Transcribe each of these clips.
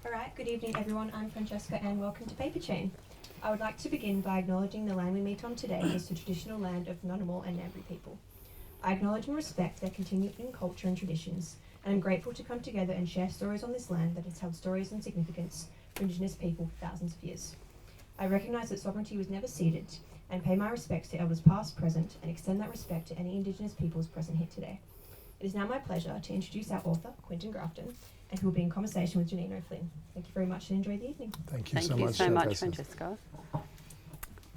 Alright, good evening everyone, I'm Francesca and welcome to Paper Chain. I would like to begin by acknowledging the land we meet on today is the traditional land of Ngunnawal and Ngambri people. I acknowledge and respect their continuing culture and traditions, and I'm grateful to come together and share stories on this land that has held stories and significance for Indigenous people for thousands of years. I recognise that sovereignty was never ceded, and pay my respects to elders past, present, and extend that respect to any Indigenous peoples present here today. It is now my pleasure to introduce our author, Quentin Grafton, and who will be in conversation with Janine O'Flynn. Thank you very much and enjoy the evening. Thank you Thank you so much, Francesca.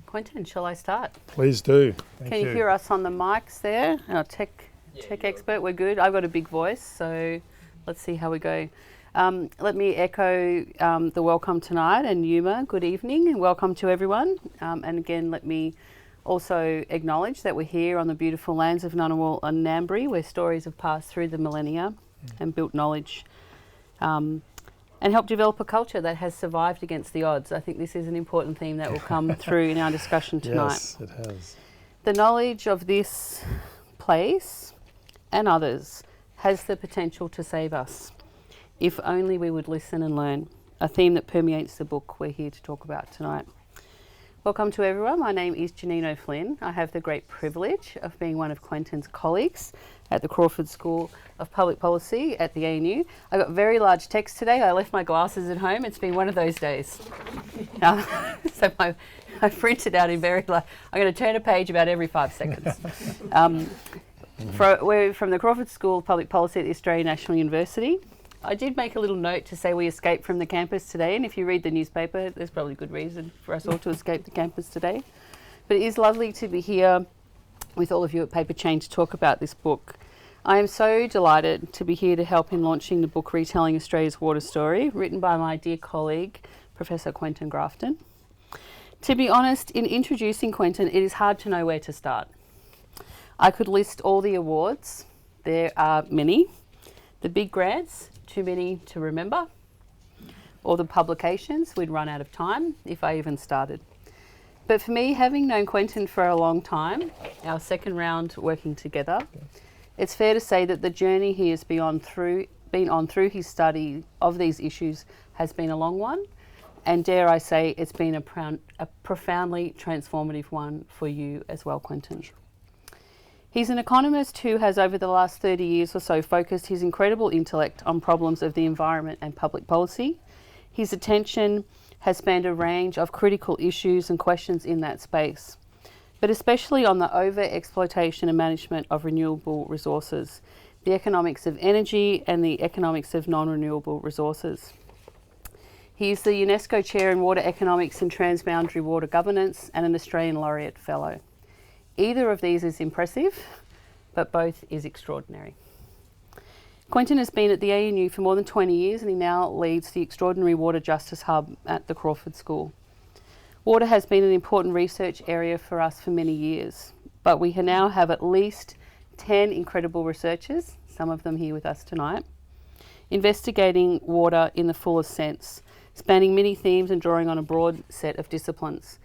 Quentin, shall I start? Please do. Can you hear us on the mics there? Our tech expert, we're good. I've got a big voice, so let's see how we go. Let me echo the welcome tonight, and Yuma, good evening and welcome to everyone. And again, let me also acknowledge that we're here on the beautiful lands of Ngunnawal and Ngambri, where stories have passed through the millennia and built knowledge and helped develop a culture that has survived against the odds. I think this is an important theme that will come through in our discussion tonight. Yes, it has. The knowledge of this place and others has the potential to save us, if only we would listen and learn, a theme that permeates the book we're here to talk about tonight. Welcome to everyone. My name is Janine O'Flynn. I have the great privilege of being one of Quentin's colleagues at the Crawford School of Public Policy at the ANU. I got very large text today. I left my glasses at home. It's been one of those days. So I printed out in very large. I'm going to turn a page about every 5 seconds. We're from the Crawford School of Public Policy at the Australian National University. I did make a little note to say we escaped from the campus today, and if you read the newspaper, there's probably good reason for us all to escape the campus today. But it is lovely to be here with all of you at Paper Chain to talk about this book. I am so delighted to be here to help in launching the book Retelling Australia's Water Story, written by my dear colleague, Professor Quentin Grafton. To be honest, in introducing Quentin, it is hard to know where to start. I could list all the awards. There are many. The big grants, too many to remember. Or the publications, we'd run out of time if I even started. But for me, having known Quentin for a long time, our second round working together, it's fair to say that the journey he has been on through his study of these issues has been a long one, and dare I say it's been a profoundly transformative one for you as well, Quentin. He's an economist who has over the last 30 years or so focused his incredible intellect on problems of the environment and public policy. His attention has spanned a range of critical issues and questions in that space, but especially on the over-exploitation and management of renewable resources, the economics of energy and the economics of non-renewable resources. He is the UNESCO Chair in Water Economics and Transboundary Water Governance and an Australian Laureate Fellow. Either of these is impressive, but both is extraordinary. Quentin has been at the ANU for more than 20 years and he now leads the Extraordinary Water Justice Hub at the Crawford School. Water has been an important research area for us for many years, but we now have at least 10 incredible researchers, some of them here with us tonight, investigating water in the fullest sense, spanning many themes and drawing on a broad set of disciplines.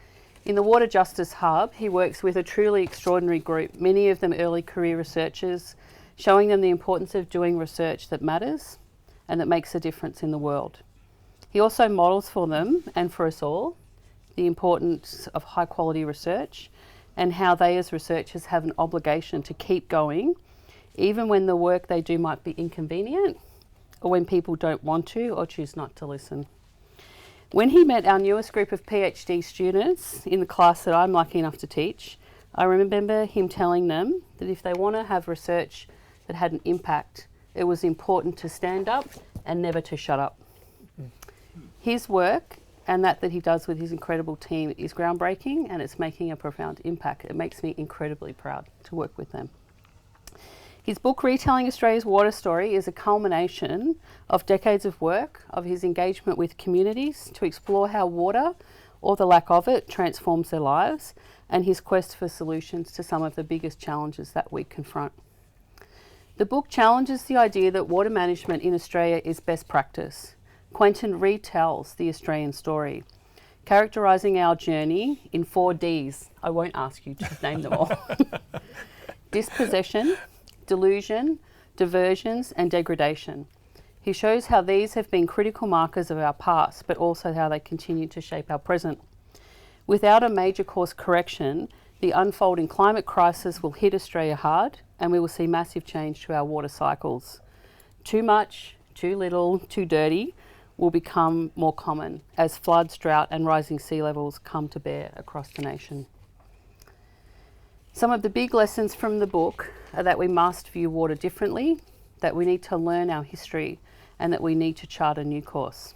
In the Water Justice Hub, he works with a truly extraordinary group, many of them early career researchers, showing them the importance of doing research that matters and that makes a difference in the world. He also models for them and for us all the importance of high quality research and how they as researchers have an obligation to keep going, even when the work they do might be inconvenient or when people don't want to or choose not to listen. When he met our newest group of PhD students in the class that I'm lucky enough to teach, I remember him telling them that if they want to have research that had an impact, it was important to stand up and never to shut up. His work and that he does with his incredible team is groundbreaking and it's making a profound impact. It makes me incredibly proud to work with them. His book, Retelling Australia's Water Story, is a culmination of decades of work, of his engagement with communities to explore how water, or the lack of it, transforms their lives, and his quest for solutions to some of the biggest challenges that we confront. The book challenges the idea that water management in Australia is best practice. Quentin retells the Australian story, characterising our journey in 4 Ds. I won't ask you to name them all. Dispossession, delusion, diversions and degradation. He shows how these have been critical markers of our past, but also how they continue to shape our present. Without a major course correction, the unfolding climate crisis will hit Australia hard, and we will see massive change to our water cycles. Too much, too little, too dirty will become more common as floods, drought and rising sea levels come to bear across the nation. Some of the big lessons from the book are that we must view water differently, that we need to learn our history, and that we need to chart a new course.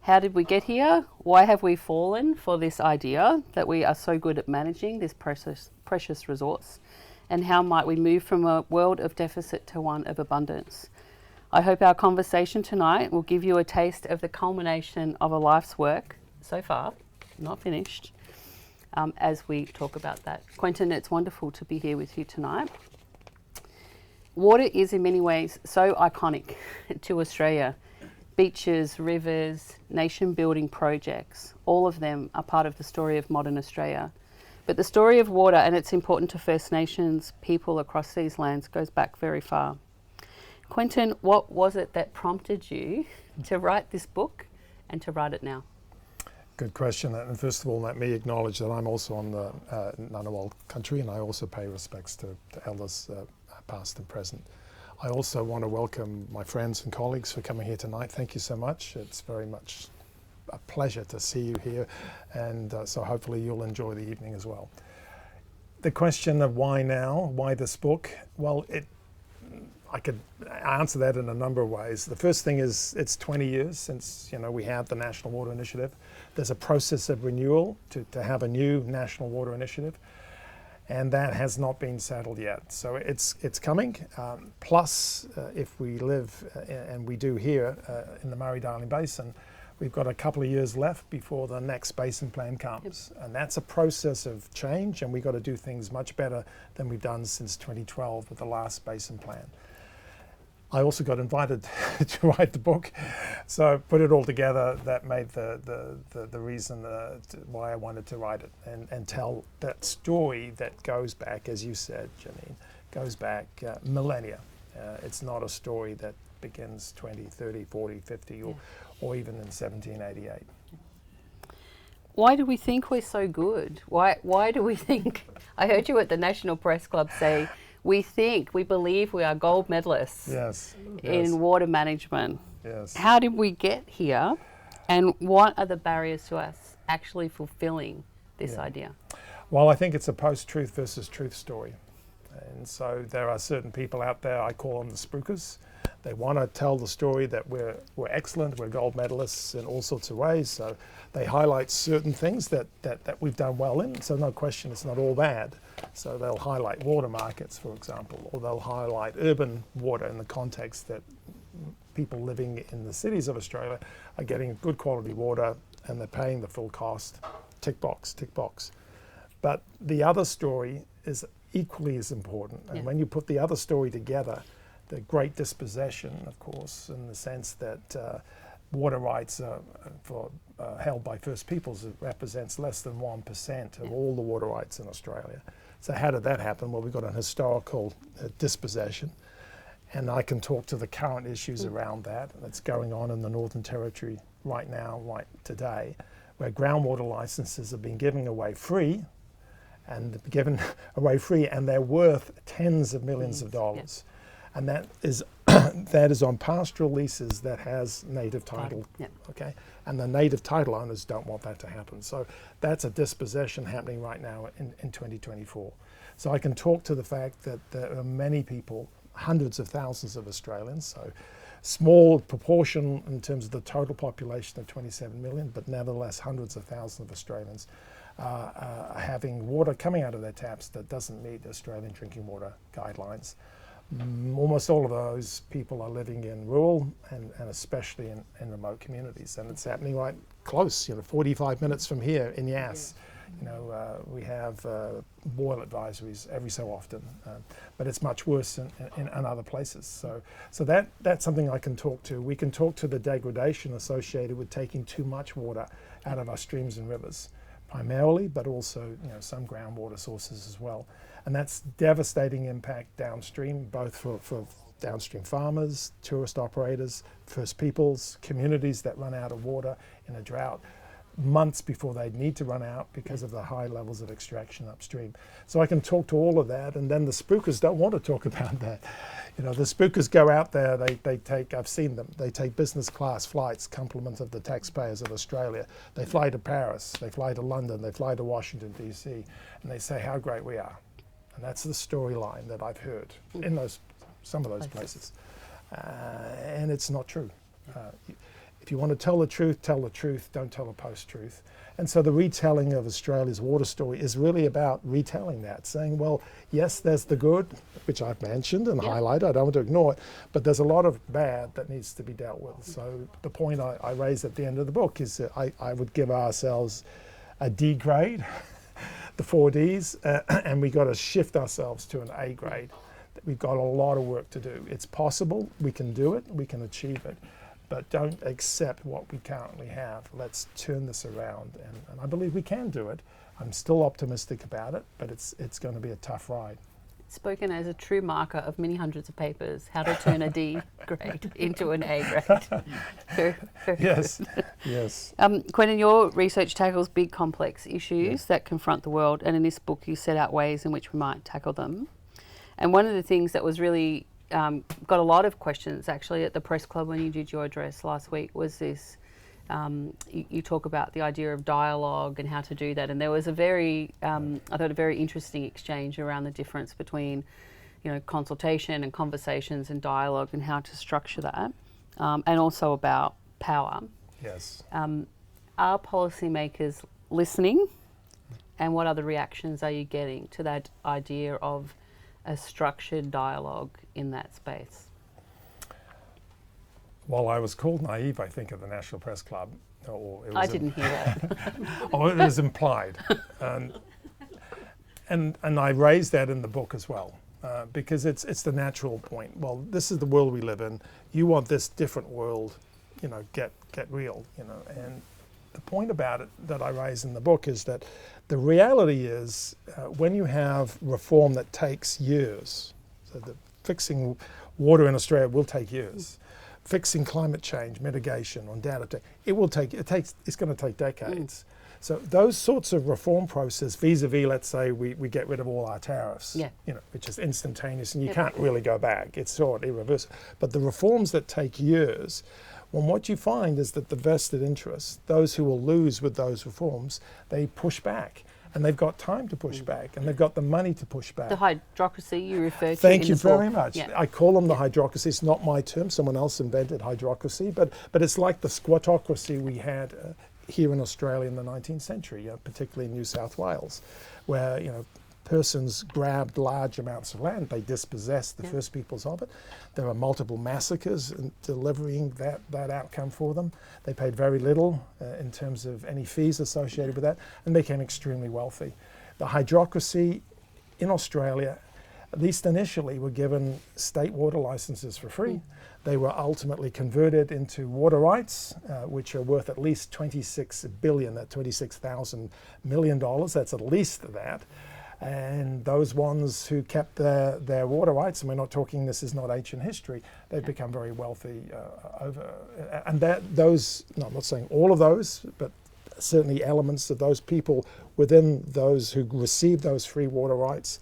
How did we get here? Why have we fallen for this idea that we are so good at managing this precious resource? And how might we move from a world of deficit to one of abundance? I hope our conversation tonight will give you a taste of the culmination of a life's work so far, not finished, as we talk about that. Quentin, it's wonderful to be here with you tonight. Water is in many ways so iconic to Australia. Beaches, rivers, nation building projects, all of them are part of the story of modern Australia. But the story of water, and it's important to First Nations people across these lands, goes back very far. Quentin, what was it that prompted you to write this book and to write it now? Good question. And first of all, let me acknowledge that I'm also on the Ngunnawal country, and I also pay respects to elders past and present. I also want to welcome my friends and colleagues for coming here tonight. Thank you so much. It's very much a pleasure to see you here, and so hopefully you'll enjoy the evening as well. The question of why now, why this book? Well, I could answer that in a number of ways. The first thing is it's 20 years since we have the National Water Initiative. There's a process of renewal to have a new National Water Initiative, and that has not been settled yet. So it's coming. Plus, if we live, and we do here in the Murray-Darling Basin, we've got a couple of years left before the next basin plan comes. And that's a process of change, and we've got to do things much better than we've done since 2012 with the last basin plan. I also got invited to write the book, so put it all together. That made the reason why I wanted to write it and tell that story that goes back, as you said, Janine, goes back millennia. It's not a story that begins 20, 30, 40, 50, or even in 1788. Why do we think we're so good? Why do we think? I heard you at the National Press Club say, we believe we are gold medalists in water management. Yes. How did we get here, and what are the barriers to us actually fulfilling this idea? Well, I think it's a post-truth versus truth story. And so there are certain people out there, I call them the spookers. They want to tell the story that we're excellent, we're gold medalists in all sorts of ways. So they highlight certain things that we've done well in. So no question, it's not all bad. So they'll highlight water markets, for example, or they'll highlight urban water in the context that people living in the cities of Australia are getting good quality water and they're paying the full cost. Tick box, tick box. But the other story is equally as important. And when you put the other story together, the great dispossession, of course, in the sense that water rights are held by First Peoples, it represents less than 1% of all the water rights in Australia. So how did that happen? Well, we've got an historical dispossession, and I can talk to the current issues around that that's going on in the Northern Territory right now, right today, where groundwater licenses have been given away free, and they're worth tens of millions of dollars. And that is on pastoral leases that has native title, okay? And the native title owners don't want that to happen. So that's a dispossession happening right now in 2024. So I can talk to the fact that there are many people, hundreds of thousands of Australians, so small proportion in terms of the total population of 27 million, but nevertheless hundreds of thousands of Australians are having water coming out of their taps that doesn't meet Australian drinking water guidelines. Almost all of those people are living in rural and especially in remote communities, and it's happening right close, 45 minutes from here in Yass. We have boil advisories every so often, but it's much worse in other places. So that's something I can talk to. We can talk to the degradation associated with taking too much water out of our streams and rivers, primarily, but also some groundwater sources as well. And that's devastating impact downstream, both for downstream farmers, tourist operators, First Peoples, communities that run out of water in a drought months before they need to run out because of the high levels of extraction upstream. So I can talk to all of that, and then the spookers don't want to talk about that. You know, the spookers go out there, they take, I've seen them, they take business class flights, compliment of the taxpayers of Australia. They fly to Paris, they fly to London, they fly to Washington, DC, and they say how great we are. And that's the storyline that I've heard in some of those places. And it's not true. If you want to tell the truth, don't tell a post-truth. And so the retelling of Australia's water story is really about retelling that, saying, well, yes, there's the good, which I've mentioned and highlighted, I don't want to ignore it, but there's a lot of bad that needs to be dealt with. So the point I raised at the end of the book is that I would give ourselves a D grade, the 4 Ds, and we got to shift ourselves to an A grade. We've got a lot of work to do. It's possible, we can do it, we can achieve it. But don't accept what we currently have. Let's turn this around, and I believe we can do it. I'm still optimistic about it, but it's going to be a tough ride. Spoken as a true marker of many hundreds of papers, how to turn a D grade into an A grade. Very Yes, good. yes. Quentin, your research tackles big complex issues that confront the world, and in this book you set out ways in which we might tackle them. And one of the things that was really got a lot of questions actually at the press club when you did your address last week was this, you talk about the idea of dialogue and how to do that, and there was a very, I thought a very interesting exchange around the difference between, you know, consultation and conversations and dialogue and how to structure that, and also about power. Yes. Are policymakers listening, and what other reactions are you getting to that idea of a structured dialogue in that space? Well, I was called naive, I think, at the National Press Club. Or it was I didn't hear that. or it was implied. And I raised that in the book as well, because it's the natural point. Well, this is the world we live in. You want this different world, you know, get real, you know. And the point about it that I raise in the book is that the reality is when you have reform that takes years, so the fixing water in Australia will take years. Fixing climate change, mitigation, undoubtedly, it's going to take decades. So those sorts of reform process, vis-a-vis, let's say we get rid of all our tariffs, you know, which is instantaneous and you can't really go back. It's sort of irreversible. But the reforms that take years, well, what you find is that the vested interests, those who will lose with those reforms, they push back. And they've got time to push back, and they've got the money to push back. The hydrocracy you refer to. Thank in you the book. very much. Yeah. I call them the hydrocracy. It's not my term. Someone else invented hydrocracy, but it's like the squattocracy we had here in Australia in the 19th century, particularly in New South Wales, where, you know, persons grabbed large amounts of land. They dispossessed the First Peoples of it. There were multiple massacres in delivering that outcome for them. They paid very little in terms of any fees associated with that, and became extremely wealthy. The hydrocracy in Australia, at least initially, were given state water licenses for free. They were ultimately converted into water rights, which are worth at least $26 billion, that's $26,000 million. That's at least that. And those ones who kept their water rights, and we're not talking, this is not ancient history, they've become very wealthy and those, no, I'm not saying all of those, but certainly elements of those people within those who received those free water rights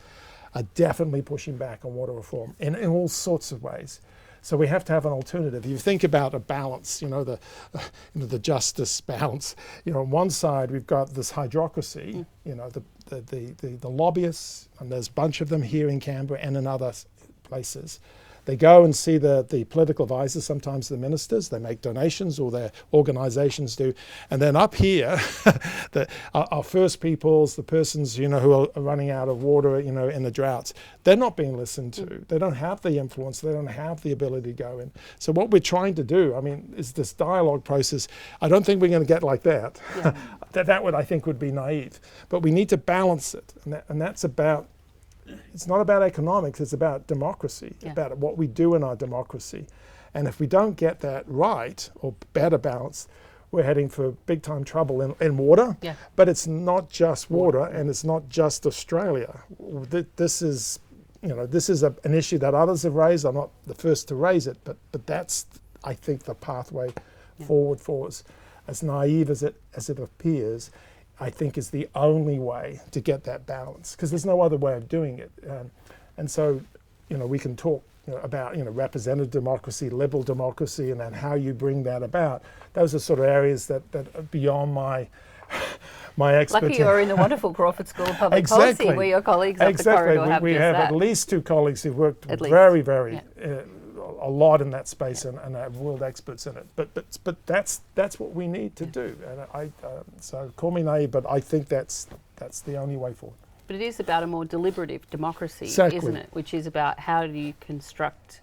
are definitely pushing back on water reform in all sorts of ways. So we have to have an alternative. You think about a balance, you know, the justice balance. You know, on one side we've got this hydrocracy, you know, the lobbyists, and there's a bunch of them here in Canberra and in other places. They go and see the political advisors, sometimes the ministers, they make donations, or their organisations do. And then up here, our First Peoples, the persons, you know, who are running out of water, you know, in the droughts, they're not being listened to. They don't have the influence, they don't have the ability to go in. So what we're trying to do, I mean, is this dialogue process. I don't think we're going to get like that. Yeah. that would, I think, would be naive. But we need to balance it, and that's about, it's not about economics, it's about democracy, about what we do in our democracy. And if we don't get that right, or better balanced, we're heading for big time trouble in water. Yeah. But it's not just water, and it's not just Australia. This is this is an issue that others have raised. I'm not the first to raise it, but that's, I think, the pathway forward for us. As naive as it appears, I think is the only way to get that balance, because there's no other way of doing it. And so, we can talk about representative democracy, liberal democracy, and then how you bring that about. Those are sort of areas that are beyond my expertise. Lucky you're in the wonderful Crawford School of Public Exactly. Policy, where your colleagues up the corridor have we just have that. at least 2 colleagues who've worked At least. very a lot in that space and are world experts in it. But that's what we need to do. And so call me naive, but I think that's the only way forward. But it is about a more deliberative democracy, Exactly. isn't it? Which is about how do you construct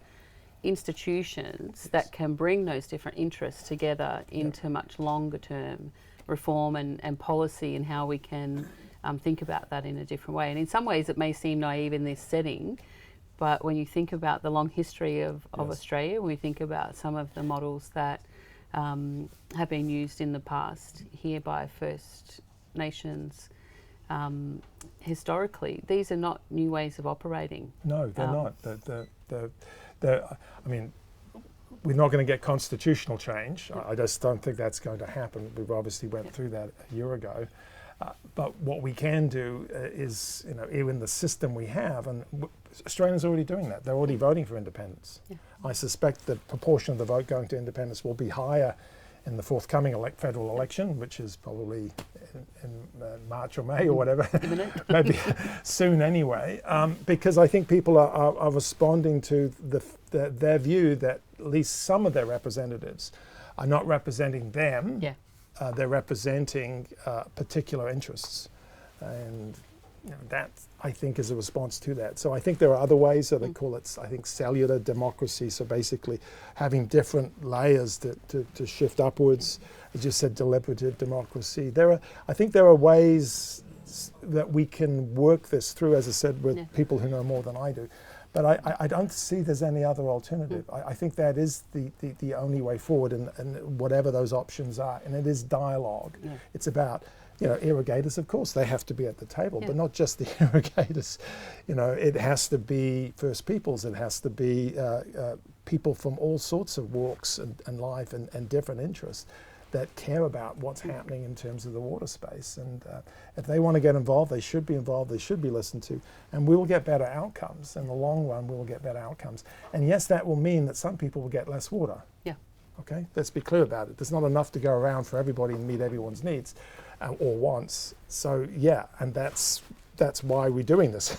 institutions that can bring those different interests together into much longer term reform and policy, and how we can think about that in a different way. And in some ways it may seem naive in this setting, but when you think about the long history of Australia, when we think about some of the models that have been used in the past here by First Nations, historically, these are not new ways of operating. No, they're not. I mean, we're not going to get constitutional change. I just don't think that's going to happen. We've obviously went through that a year ago. But what we can do is, even the system we have, and Australians are already doing that. They're already voting for independence. Yeah. I suspect the proportion of the vote going to independence will be higher in the forthcoming federal election, which is probably in March or May or whatever, maybe soon anyway, because I think people are responding to their view that at least some of their representatives are not representing them. Yeah. They're representing particular interests, and that, I think, is a response to that. So I think there are other ways that they call it, I think, cellular democracy. So basically having different layers to shift upwards. As you said, deliberative democracy. I think there are ways that we can work this through, as I said, with people who know more than I do. But I don't see there's any other alternative. I think that is the only way forward, and whatever those options are. And it is dialogue. Yeah. It's about, irrigators, of course, they have to be at the table, but not just the irrigators. It has to be First Peoples. It has to be people from all sorts of walks and life and different interests that care about what's happening in terms of the water space. And if they want to get involved, they should be involved, they should be listened to, and we will get better outcomes. In the long run, we will get better outcomes. And yes, that will mean that some people will get less water. Yeah. Okay, let's be clear about it. There's not enough to go around for everybody and meet everyone's needs or wants. So yeah, and that's why we're doing this,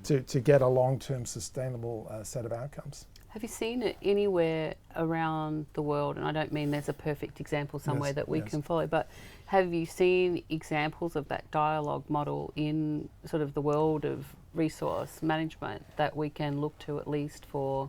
to get a long-term sustainable set of outcomes. Have you seen it anywhere around the world? And I don't mean there's a perfect example somewhere that we can follow, but have you seen examples of that dialogue model in sort of the world of resource management that we can look to, at least for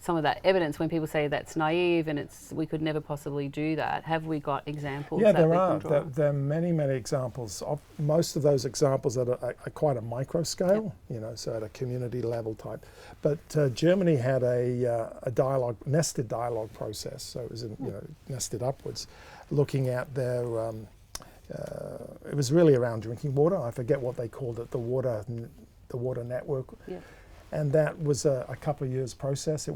some of that evidence when people say that's naive and we could never possibly do that? Have we got examples? Yeah, there are. There are many examples. Most of those examples are quite a micro scale, so at a community level type. But Germany had a nested dialogue process, so it was nested upwards, looking at their. It was really around drinking water. I forget what they called it, the water network. Yeah. And that was a couple of years process. It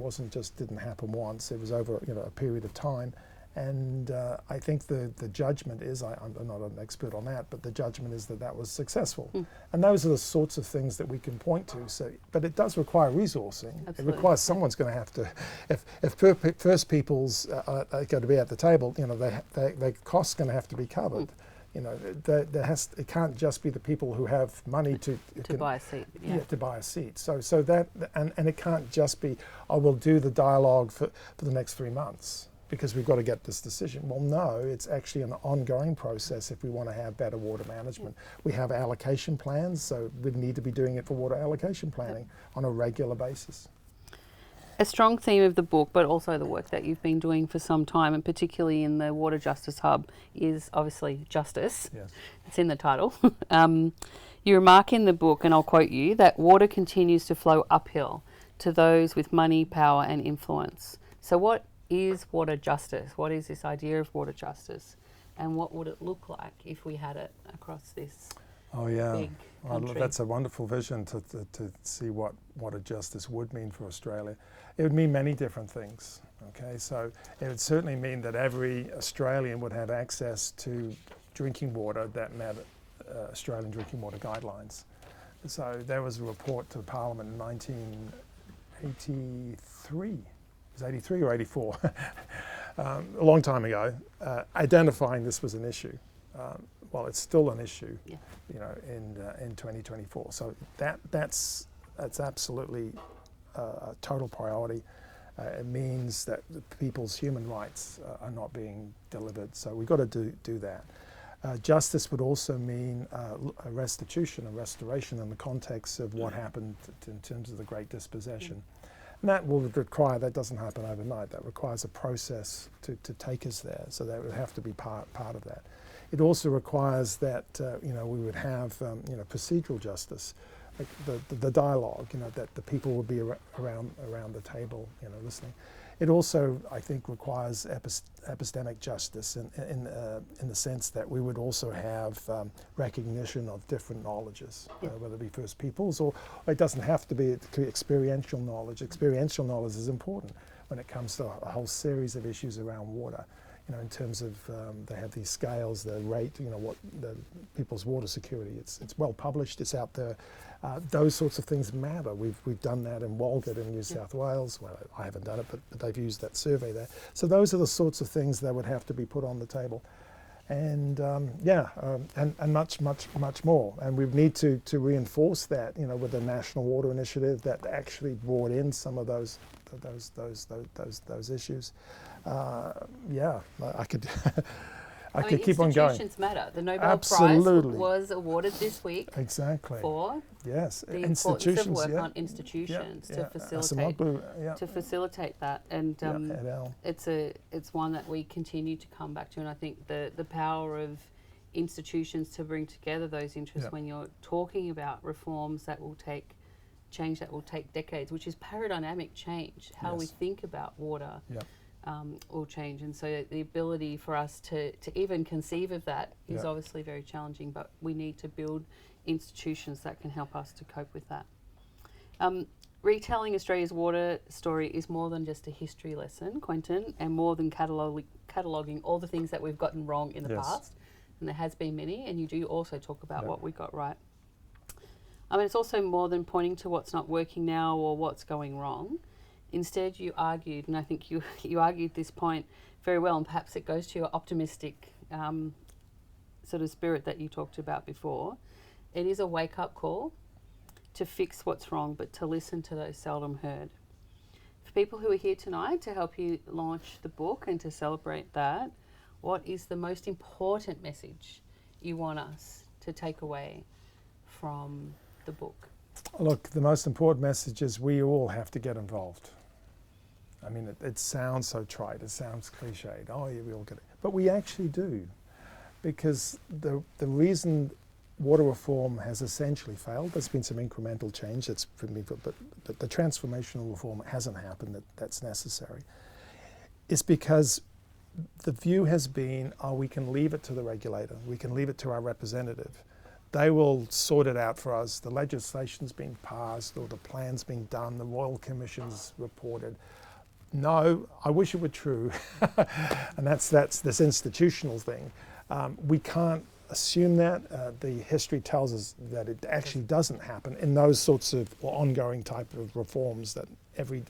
didn't happen once. It was over a period of time. And I think the judgment is, I'm not an expert on that, but the judgment is that was successful. And those are the sorts of things that we can point to. So, but it does require resourcing. Absolutely. It requires someone's going to have to, if First Peoples are going to be at the table, their costs going to have to be covered. It can't just be the people who have money to buy a seat. Yeah, to buy a seat. So that, and it can't just be, we'll do the dialogue for the next 3 months because we've got to get this decision. Well, no, it's actually an ongoing process if we want to have better water management. We have allocation plans, so we need to be doing it for water allocation planning on a regular basis. A strong theme of the book, but also the work that you've been doing for some time, and particularly in the Water Justice Hub, is obviously justice. Yes. It's in the title. You remark in the book, and I'll quote you, that water continues to flow uphill to those with money, power and influence. So what is water justice? What is this idea of water justice? And what would it look like if we had it across this Oh yeah, big well, country. that's a wonderful vision to see what a justice would mean for Australia. It would mean many different things. Okay, so it would certainly mean that every Australian would have access to drinking water that met Australian drinking water guidelines. So there was a report to Parliament in 1983. It was 83 or 84, a long time ago, identifying this was an issue. Well, it's still an issue, Yeah. you know, in 2024. So that's absolutely a total priority. It means that the people's human rights are not being delivered. So we've got to do that. Justice would also mean a restitution, a restoration in the context of what happened in terms of the Great Dispossession. And that will require, that doesn't happen overnight, that requires a process to take us there. So that would have to be part of that. It also requires that you know, we would have you know, procedural justice, like the dialogue, you know, that the people would be around the table, you know, listening. It also, I think, requires epistemic justice in the sense that we would also have recognition of different knowledges, whether it be First Peoples or it doesn't have to be experiential knowledge. Experiential knowledge is important when it comes to a whole series of issues around water. You know, in terms of they have these scales, the rate, you know, what the people's water security. It's well published. It's out there. Those sorts of things matter. We've done that in Walgett in New South Wales. Well, I haven't done it, but they've used that survey there. So those are the sorts of things that would have to be put on the table, and and much more. And we need to reinforce that, you know, with the National Water Initiative that actually brought in some of those issues. Yeah, I could. I could keep on going. Institutions matter. The Nobel Absolutely. Prize was awarded this week. Exactly. For yes, the importance of work on institutions to facilitate that, and it's one that we continue to come back to. And I think the power of institutions to bring together those interests when you're talking about reforms that will take change that will take decades, which is paradigmatic change. How we think about water. Will change, and so the ability for us to even conceive of that is obviously very challenging, but we need to build institutions that can help us to cope with that. Retelling Australia's water story is more than just a history lesson, Quentin, and more than cataloguing all the things that we've gotten wrong in the past, and there has been many, and you do also talk about what we got right. I mean, it's also more than pointing to what's not working now or what's going wrong. Instead, you argued, and I think you argued this point very well, and perhaps it goes to your optimistic sort of spirit that you talked about before. It is a wake-up call to fix what's wrong, but to listen to those seldom heard. For people who are here tonight to help you launch the book and to celebrate that, what is the most important message you want us to take away from the book? Look, the most important message is we all have to get involved. I mean, it sounds so trite, it sounds cliched, oh yeah, we all get it. But we actually do, because the reason water reform has essentially failed, there's been some incremental change, but the transformational reform hasn't happened that's necessary, is because the view has been, oh, we can leave it to the regulator, we can leave it to our representative. They will sort it out for us. The legislation's been passed or the plan's been done, the Royal Commission's reported. No, I wish it were true, and that's this institutional thing. We can't assume that. The history tells us that it actually doesn't happen in those sorts of ongoing type of reforms that every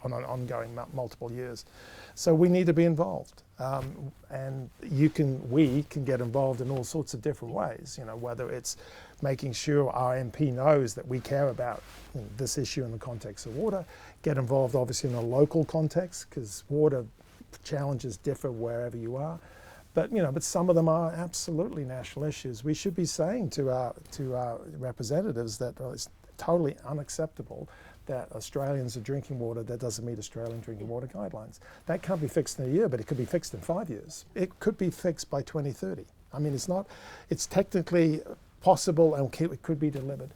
on an ongoing multiple years. So we need to be involved, and we can get involved in all sorts of different ways. You know, whether it's making sure our MP knows that we care about this issue in the context of water. Get involved, obviously, in a local context, because water challenges differ wherever you are. But some of them are absolutely national issues. We should be saying to our representatives that it's totally unacceptable that Australians are drinking water that doesn't meet Australian drinking water guidelines. That can't be fixed in a year, but it could be fixed in 5 years. It could be fixed by 2030. I mean, it's technically possible and it could be delivered.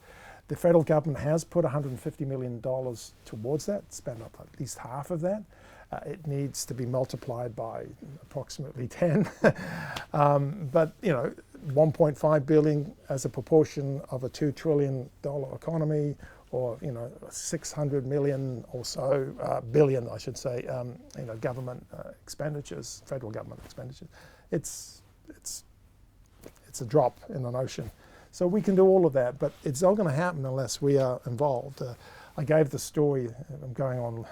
The federal government has put $150 million towards that, spent up at least half of that. It needs to be multiplied by approximately 10. But 1.5 billion as a proportion of a $2 trillion economy, or 600 million or so billion, I should say, government expenditures, federal government expenditures. It's a drop in an ocean. So we can do all of that, but it's not going to happen unless we are involved. I gave the story, I'm going on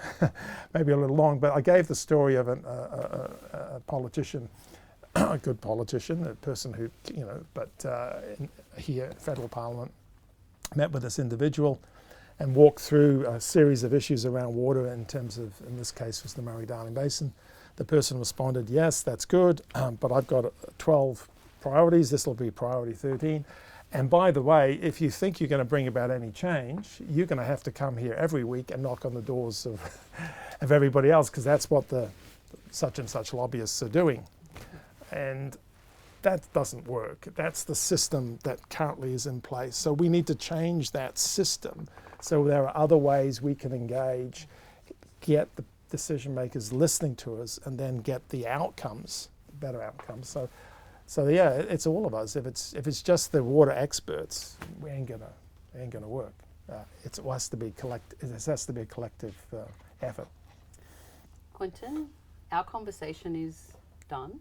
maybe a little long, but I gave the story of a politician, a good politician, a person who, here at Federal Parliament, met with this individual and walked through a series of issues around water in terms of, in this case, was the Murray-Darling Basin. The person responded, yes, that's good, but I've got 12 priorities. This will be priority 13. And by the way, if you think you're going to bring about any change, you're going to have to come here every week and knock on the doors of everybody else, because that's what the such and such lobbyists are doing. And that doesn't work. That's the system that currently is in place. So we need to change that system so there are other ways we can engage, get the decision makers listening to us, and then get the outcomes, better outcomes. So yeah, it's all of us. If it's just the water experts, we ain't gonna work. It has to be a collective effort. Quentin, our conversation is done.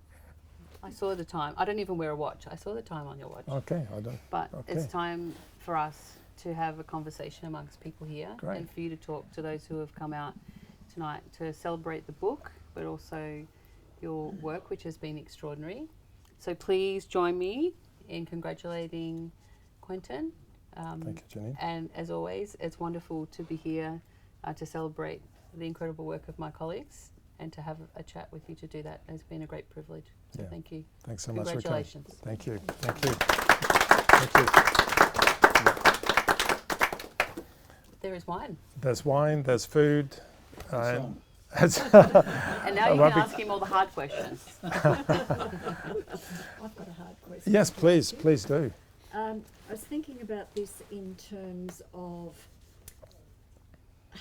I saw the time. I don't even wear a watch. I saw the time on your watch. Okay, I don't. But okay. It's time for us to have a conversation amongst people here. Great. And for you to talk to those who have come out tonight to celebrate the book, but also your work, which has been extraordinary. So please join me in congratulating Quentin. Thank you, Janine. And as always, it's wonderful to be here to celebrate the incredible work of my colleagues and to have a chat with you to do that. It's been a great privilege. So Yeah. thank you. Thanks so much for coming. Congratulations. Thank you. Thank you. Thank you. There is wine. There's wine, there's food. And now you can ask him all the hard questions. I've got a hard question. Yes, please do. I was thinking about this in terms of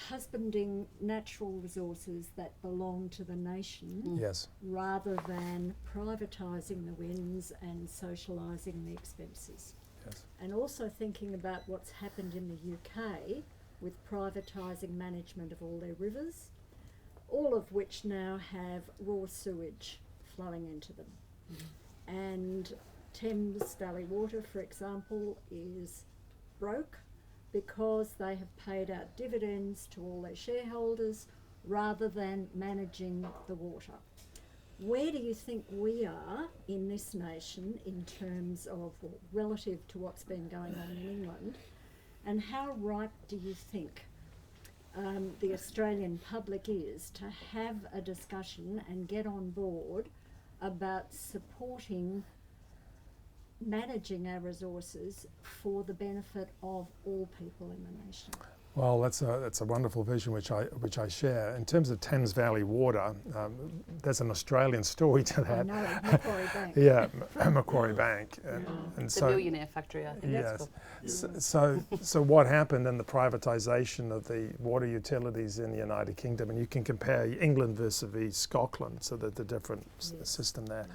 husbanding natural resources that belong to the nation, Yes. rather than privatising the wins and socialising the expenses. Yes. And also thinking about what's happened in the UK with privatising management of all their rivers, all of which now have raw sewage flowing into them. And Thames Valley Water, for example, is broke because they have paid out dividends to all their shareholders rather than managing the water. Where do you think we are in this nation in terms of, relative to what's been going on in England, and how ripe do you think the Australian public is to have a discussion and get on board about supporting managing our resources for the benefit of all people in the nation? Well, that's a wonderful vision which I share. In terms of Thames Valley Water, there's an Australian story to that. I know, Macquarie Bank. Yeah, Macquarie Bank, and The millionaire factory, I think that's yes. called. So what happened in the privatisation of the water utilities in the United Kingdom, and you can compare England versus Scotland, so that the different system there.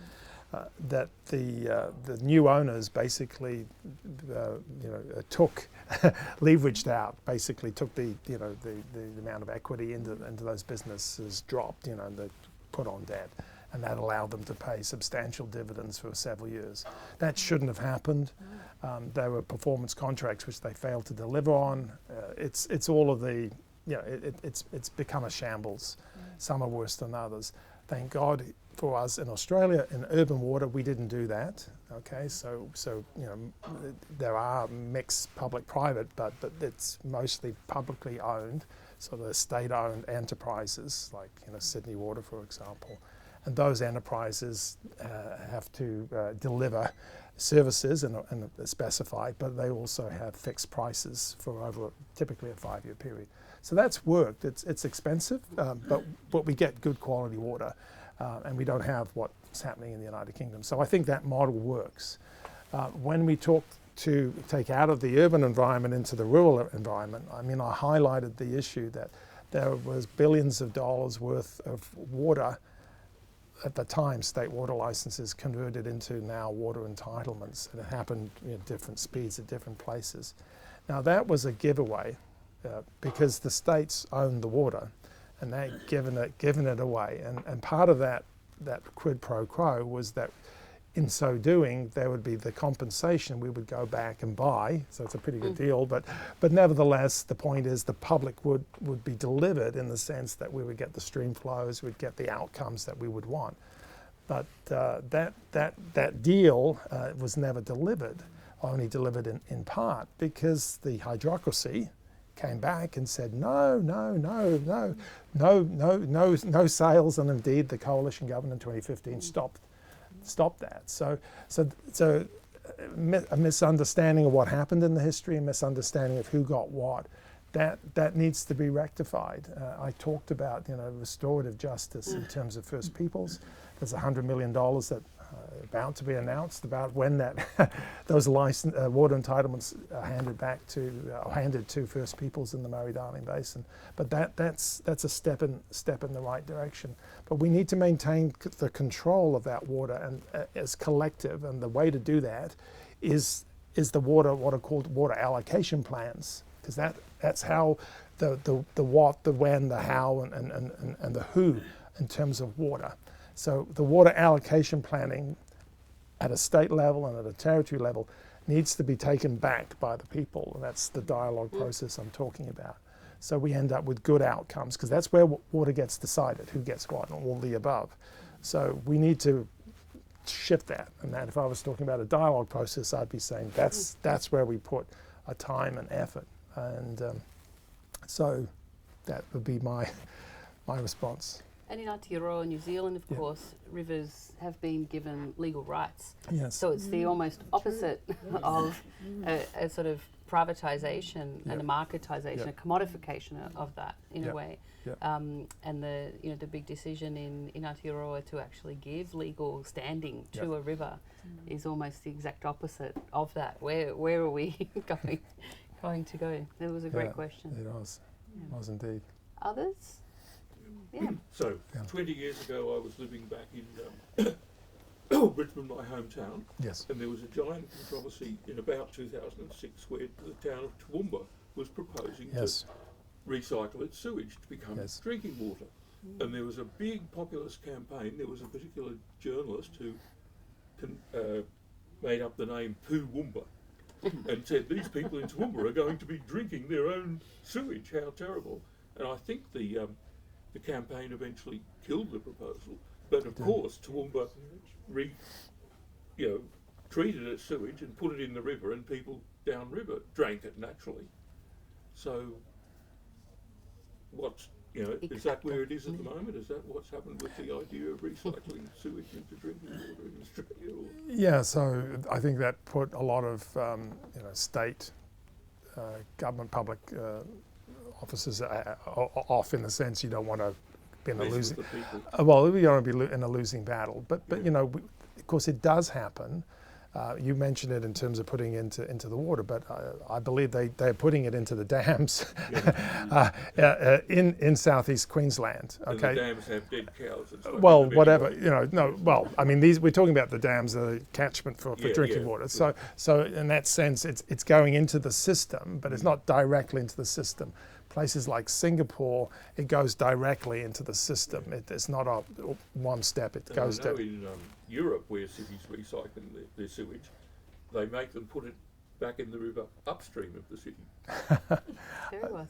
That the new owners basically, took, leveraged out, basically took the amount of equity into those businesses dropped, and they put on debt, and that allowed them to pay substantial dividends for several years. That shouldn't have happened. There were performance contracts which they failed to deliver on. It's all of the, it's become a shambles. Some are worse than others. Thank God. For us in Australia, in urban water, we didn't do that. Okay, so there are mixed public-private, but it's mostly publicly owned. So the state-owned enterprises, like Sydney Water, for example, and those enterprises have to deliver services and specified, but they also have fixed prices for over typically a 5-year period. So that's worked. It's expensive, but we get good quality water. And we don't have what's happening in the United Kingdom. So I think that model works. When we talk to take out of the urban environment into the rural environment, I highlighted the issue that there was billions of dollars worth of water at the time, state water licenses converted into now water entitlements, and it happened at different speeds at different places. Now that was a giveaway because the states owned the water, and they'd given it away. And part of that quid pro quo was that in so doing, there would be the compensation we would go back and buy. So it's a pretty good deal, but nevertheless, the point is the public would be delivered in the sense that we would get the stream flows, we'd get the outcomes that we would want. But that deal was never delivered, only delivered in part because the hydrocracy came back and said no sales, and indeed the coalition government in 2015 stopped that. So a misunderstanding of what happened in the history, a misunderstanding of who got what, that needs to be rectified. I talked about restorative justice in terms of First Peoples. There's $100 million that about to be announced about when those water entitlements are handed to First Peoples in the Murray-Darling Basin. But that's a step in the right direction. But we need to maintain the control of that water and as collective, and the way to do that is what are called water allocation plans, because that's how the what, the when, the how, and the who in terms of water. So the water allocation planning at a state level and at a territory level needs to be taken back by the people, and that's the dialogue process I'm talking about. So we end up with good outcomes, because that's where water gets decided, who gets what, and all the above. So we need to shift that, and that if I was talking about a dialogue process, I'd be saying that's where we put our time and effort, and so that would be my response. And in Aotearoa, New Zealand, of course, rivers have been given legal rights. Yes. So it's the almost opposite of a sort of privatisation and a marketisation, a commodification of that in a way. And the big decision in Aotearoa to actually give legal standing to a river is almost the exact opposite of that. Where are we going to go? It was a great question. It was. It was indeed. Others? Yeah. So, 20 years ago, I was living back in Richmond, my hometown. Yes. And there was a giant controversy in about 2006 where the town of Toowoomba was proposing to recycle its sewage to become drinking water. And there was a big populist campaign. There was a particular journalist who made up the name Toowoomba and said, these people in Toowoomba are going to be drinking their own sewage. How terrible. And I think the campaign eventually killed the proposal, but of course Toowoomba treated its sewage and put it in the river, and people downriver drank it naturally. So is that where it is at the moment? Is that what's happened with the idea of recycling sewage into drinking water in Australia? Yeah, so I think that put a lot of state government public officers off, in the sense you don't want to be in a losing. Well, you don't want to be in a losing battle, but of course it does happen. You mentioned it in terms of putting into the water, but I believe they're putting it into the dams in southeast Queensland. Okay. And the dams have dead cows and stuff. Well, whatever, I mean, we're talking about the dams, the catchment for drinking water. So in that sense, it's going into the system, but it's not directly into the system. Places like Singapore, it goes directly into the system. It's not a one step. It goes to. In Europe, where cities recycling their sewage, they make them put it back in the river upstream of the city. Very well.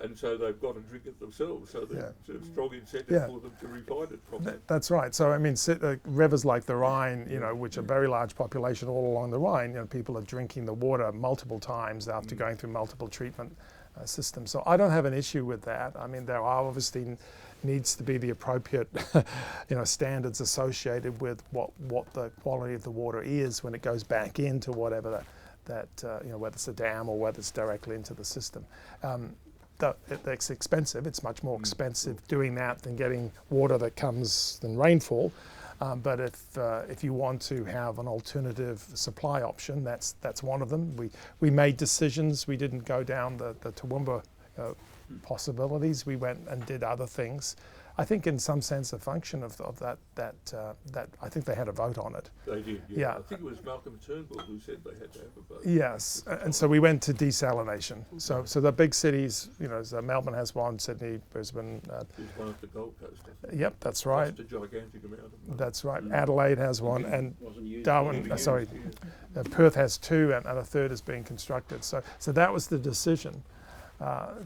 And so they've got to drink it themselves. So there's a strong incentive for them to refine it properly. That's right. So I mean, rivers like the Rhine, which are very large population all along the Rhine, people are drinking the water multiple times after going through multiple treatment systems. So I don't have an issue with that. I mean, there are obviously needs to be the appropriate, standards associated with what the quality of the water is when it goes back into whatever whether it's a dam or whether it's directly into the system. It's expensive. It's much more expensive doing that than getting water that comes than rainfall. But if you want to have an alternative supply option, that's one of them. We made decisions. We didn't go down the Toowoomba possibilities. We went and did other things. I think in some sense a function of that I think they had a vote on it. They did, yeah. Yeah. I think it was Malcolm Turnbull who said they had to have a vote. Yes, and so we went to desalination. So the big cities, you know, so Melbourne has one, Sydney, Brisbane. There's one at the Gold Coast, I think. Yep, that's right. Just a gigantic amount of money. That's right. Adelaide has one, and Wasn't used. Darwin, Perth has two, and a third is being constructed. So that was the decision.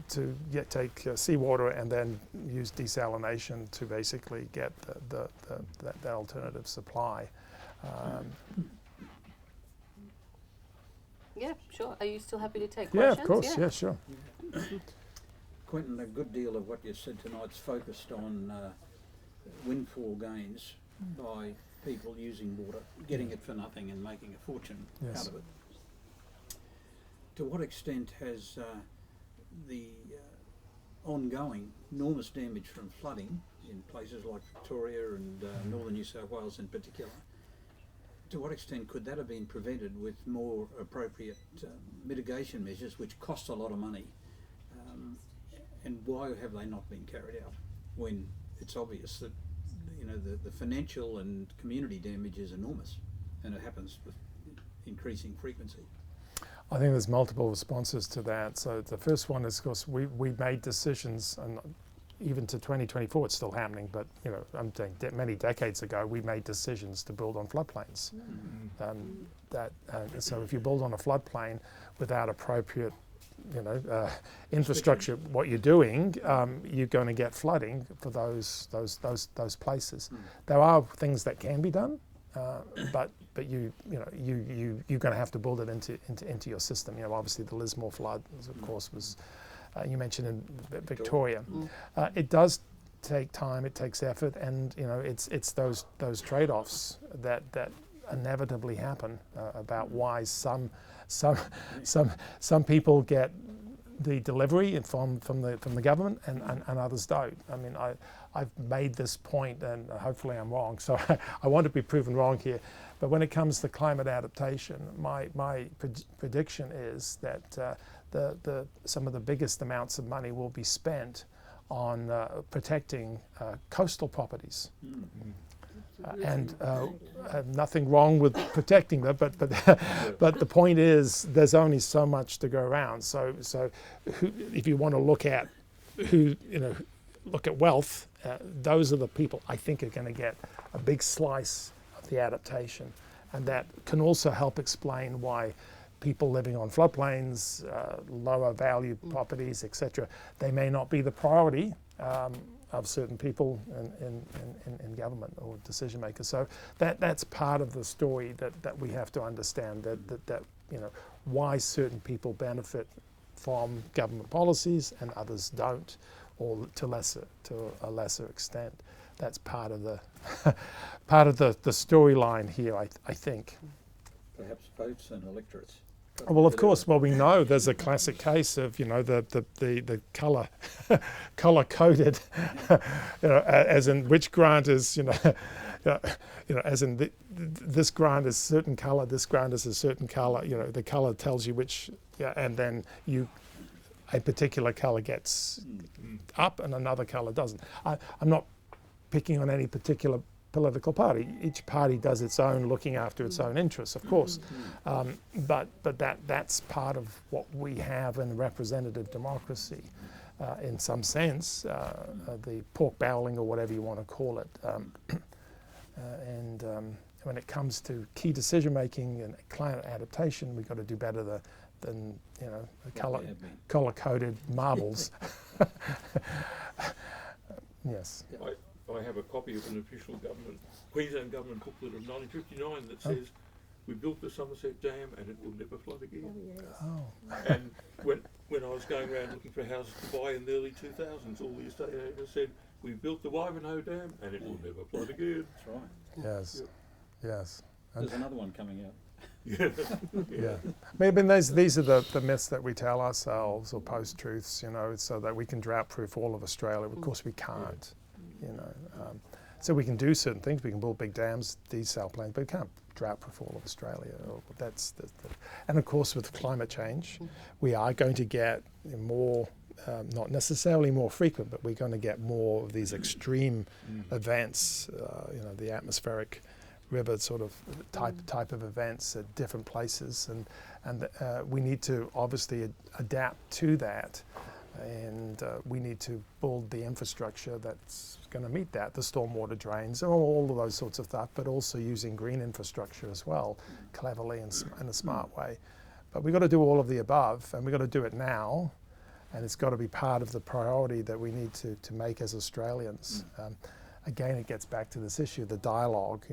To take seawater and then use desalination to basically get the alternative supply. Yeah, sure. Are you still happy to take Yeah, questions? of course. Yeah, sure. Quentin, a good deal of what you said tonight's focused on windfall gains by people using water, getting it for nothing and making a fortune Yes. out of it. To what extent has the ongoing enormous damage from flooding in places like Victoria and northern New South Wales in particular, to what extent could that have been prevented with more appropriate mitigation measures which cost a lot of money? And why have they not been carried out when it's obvious that, you know, the financial and community damage is enormous and it happens with increasing frequency? I think there's multiple responses to that. So the first one is, of course, we made decisions, and even to 2024 it's still happening, but, you know, I'm saying many decades ago we made decisions to build on floodplains. So if you build on a floodplain without appropriate, you know, infrastructure, what you're doing, you're going to get flooding for those places. There are things that can be done, but you're going to have to build it into your system. You know, obviously the Lismore flood, of course, was you mentioned in Victoria. It does take time, it takes effort, and, you know, it's those trade-offs that inevitably happen about why some people get the delivery from the government and others don't. I mean, I've made this point, and hopefully I'm wrong, so I want to be proven wrong here. But when it comes to climate adaptation, my prediction is that some of the biggest amounts of money will be spent on protecting coastal properties. And nothing wrong with protecting them, but the point is there's only so much to go around. So if you want to look at look at wealth, those are the people I think are going to get a big slice of the adaptation, and that can also help explain why people living on floodplains, lower value properties, etc., they may not be the priority of certain people in government or decision makers. So that's part of the story that we have to understand, that you know, why certain people benefit from government policies and others don't, or to a lesser extent. That's part of the the storyline here, I think. Perhaps votes and electorates. Well, of course. Well, we know there's a classic case of, you know, the colour coded, you know, as in which grant is, you know, as in this grant is certain colour, this grant is a certain colour. You know, the colour tells you which, and then a particular colour gets up and another colour doesn't. I'm not picking on any particular political party. Each party does its own, looking after its own interests, of course. But that's part of what we have in representative democracy, in some sense, the pork barreling or whatever you want to call it. And when it comes to key decision making and climate adaptation, we've got to do better than you know, colour-coded marbles. Yes. I have a copy of an official Queensland government booklet of 1959 that says, we built the Somerset Dam and it will never flood again. And when I was going around looking for houses to buy in the early 2000s, all the estate agents said, we built the Wivenhoe Dam and it will never flood again. That's right. Yes. Yes. There's another one coming out. Yeah. I mean, these are the myths that we tell ourselves, or post-truths, you know, so that we can drought-proof all of Australia. Of course we can't, you know. So we can do certain things. We can build big dams, desal plants, but we can't drought-proof all of Australia. And of course with climate change, we are going to get more not necessarily more frequent, but we're going to get more of these extreme events, the atmospheric river sort of type of events at different places, and we need to obviously adapt to that, and we need to build the infrastructure that's going to meet that, the stormwater drains, and all of those sorts of stuff, but also using green infrastructure as well, cleverly and in a smart way. But we've got to do all of the above, and we've got to do it now, and it's got to be part of the priority that we need to make as Australians. Again, it gets back to this issue, the dialogue,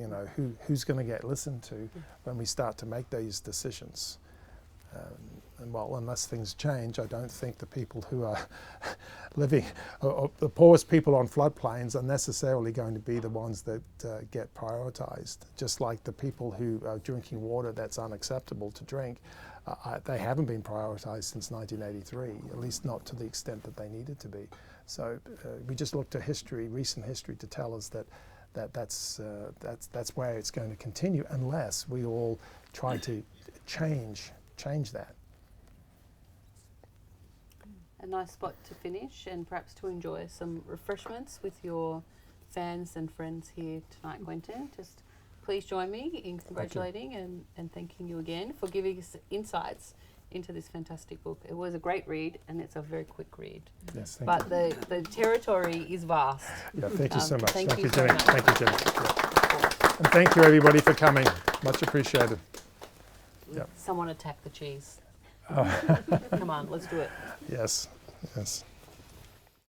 who's going to get listened to when we start to make these decisions. And well, unless things change, I don't think the people who are living, or the poorest people on floodplains are necessarily going to be the ones that get prioritised. Just like the people who are drinking water that's unacceptable to drink, they haven't been prioritised since 1983, at least not to the extent that they needed to be. So we just look to history, recent history, to tell us that's where it's going to continue, unless we all try to change that. A nice spot to finish, and perhaps to enjoy some refreshments with your fans and friends here tonight, Quentin. Just please join me in congratulating and thanking you again for giving us insights into this fantastic book. It was a great read, and it's a very quick read. Yes, thank but you. the territory is vast. Yeah, thank you so much. Thank you, Jenny. so much. Thank you, Jenny. Yeah. And thank you, everybody, for coming. Much appreciated. Yep. Someone attack the cheese. Oh. Come on, let's do it. Yes, yes.